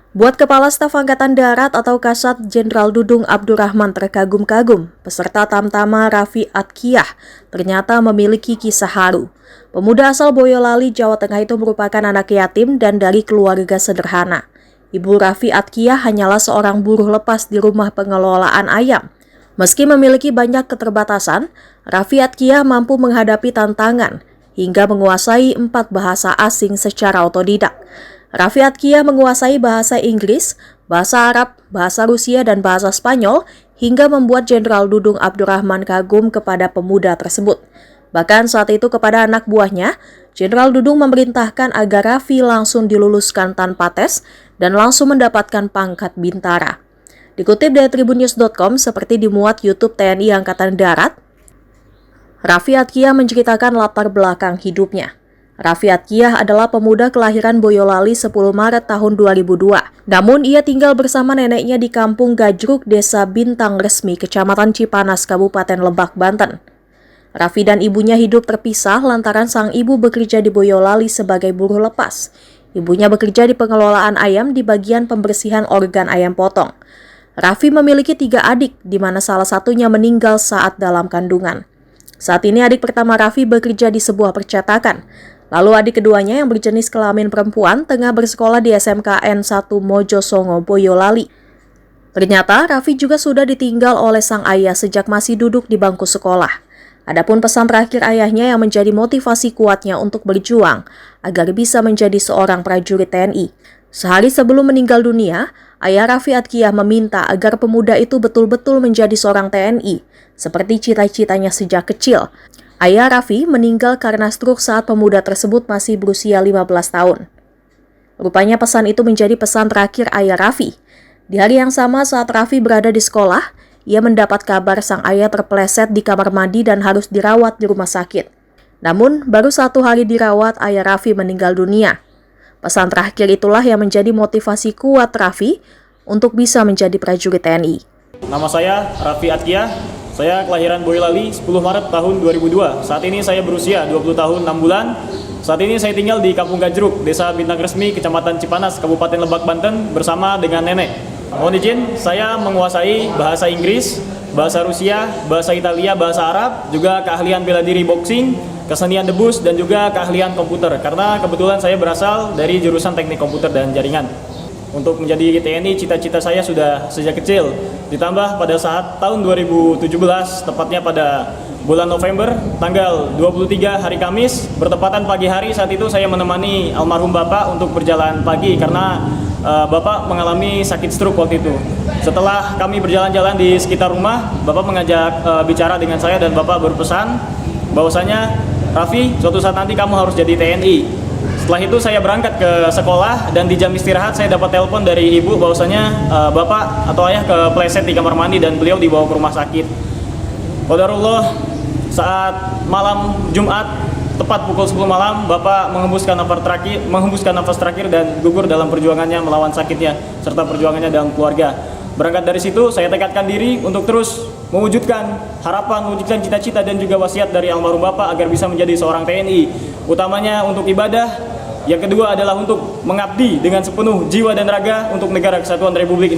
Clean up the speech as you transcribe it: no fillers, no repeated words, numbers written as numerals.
Buat Kepala Staf Angkatan Darat atau Kasat Jenderal Dudung Abdurrahman terkagum-kagum, peserta Tamtama Raffi Atqiyah ternyata memiliki kisah haru. Pemuda asal Boyolali, Jawa Tengah itu merupakan anak yatim dan dari keluarga sederhana. Ibu Raffi Atqiyah hanyalah seorang buruh lepas di rumah pengelolaan ayam. Meski memiliki banyak keterbatasan, Raffi Atqiyah mampu menghadapi tantangan hingga menguasai 4 bahasa asing secara otodidak. Raffi Atqiyah menguasai bahasa Inggris, bahasa Arab, bahasa Rusia, dan bahasa Spanyol hingga membuat Jenderal Dudung Abdurrahman kagum kepada pemuda tersebut. Bahkan saat itu kepada anak buahnya, Jenderal Dudung memerintahkan agar Raffi langsung diluluskan tanpa tes dan langsung mendapatkan pangkat bintara. Dikutip dari tribunnews.com seperti dimuat YouTube TNI Angkatan Darat, Raffi Atqiyah menceritakan latar belakang hidupnya. Raffi Atqiyah adalah pemuda kelahiran Boyolali 10 Maret tahun 2002. Namun ia tinggal bersama neneknya di Kampung Gajruk, Desa Bintang Resmi, Kecamatan Cipanas, Kabupaten Lebak, Banten. Raffi dan ibunya hidup terpisah lantaran sang ibu bekerja di Boyolali sebagai buruh lepas. Ibunya bekerja di pengelolaan ayam di bagian pembersihan organ ayam potong. Raffi memiliki 3 adik, di mana salah satunya meninggal saat dalam kandungan. Saat ini adik pertama Raffi bekerja di sebuah percetakan. Lalu adik keduanya yang berjenis kelamin perempuan tengah bersekolah di SMKN 1 Mojosongo, Boyolali. Ternyata Raffi juga sudah ditinggal oleh sang ayah sejak masih duduk di bangku sekolah. Adapun pesan terakhir ayahnya yang menjadi motivasi kuatnya untuk berjuang agar bisa menjadi seorang prajurit TNI. Sehari sebelum meninggal dunia, ayah Raffi Atqiyah meminta agar pemuda itu betul-betul menjadi seorang TNI, seperti cita-citanya sejak kecil. Ayah Raffi meninggal karena stroke saat pemuda tersebut masih berusia 15 tahun. Rupanya pesan itu menjadi pesan terakhir ayah Raffi. Di hari yang sama saat Raffi berada di sekolah, ia mendapat kabar sang ayah terpeleset di kamar mandi dan harus dirawat di rumah sakit. Namun, baru 1 hari dirawat, ayah Raffi meninggal dunia. Pesan terakhir itulah yang menjadi motivasi kuat Raffi untuk bisa menjadi prajurit TNI. Nama saya Raffi Atqiyah. Saya kelahiran Boyolali 10 Maret tahun 2002. Saat ini saya berusia 20 tahun 6 bulan. Saat ini saya tinggal di Kampung Gajruk, Desa Bintang Resmi, Kecamatan Cipanas, Kabupaten Lebak, Banten bersama dengan nenek. Mohon izin, saya menguasai bahasa Inggris, bahasa Rusia, bahasa Italia, bahasa Arab, juga keahlian bela diri boxing, kesenian debus, dan juga keahlian komputer. Karena kebetulan saya berasal dari jurusan teknik komputer dan jaringan. Untuk menjadi TNI, cita-cita saya sudah sejak kecil. Ditambah pada saat tahun 2017, tepatnya pada bulan November, tanggal 23 hari Kamis, bertepatan pagi hari, saat itu saya menemani almarhum Bapak untuk berjalan pagi karena Bapak mengalami sakit stroke waktu itu. Setelah kami berjalan-jalan di sekitar rumah, Bapak mengajak bicara dengan saya dan Bapak berpesan bahwasanya, Raffi, suatu saat nanti kamu harus jadi TNI. Setelah itu saya berangkat ke sekolah dan di jam istirahat saya dapat telepon dari ibu bahwasanya bapak atau ayah kepleset di kamar mandi dan beliau dibawa ke rumah sakit. Qadarullah, saat malam Jumat tepat pukul 10 malam bapak menghembuskan nafas terakhir dan gugur dalam perjuangannya melawan sakitnya serta perjuangannya dalam keluarga. Berangkat dari situ saya tekadkan diri untuk terus mewujudkan harapan, mewujudkan cita-cita dan juga wasiat dari almarhum bapak agar bisa menjadi seorang TNI, utamanya untuk ibadah. Yang kedua adalah untuk mengabdi dengan sepenuh jiwa dan raga untuk negara kesatuan Republik Indonesia.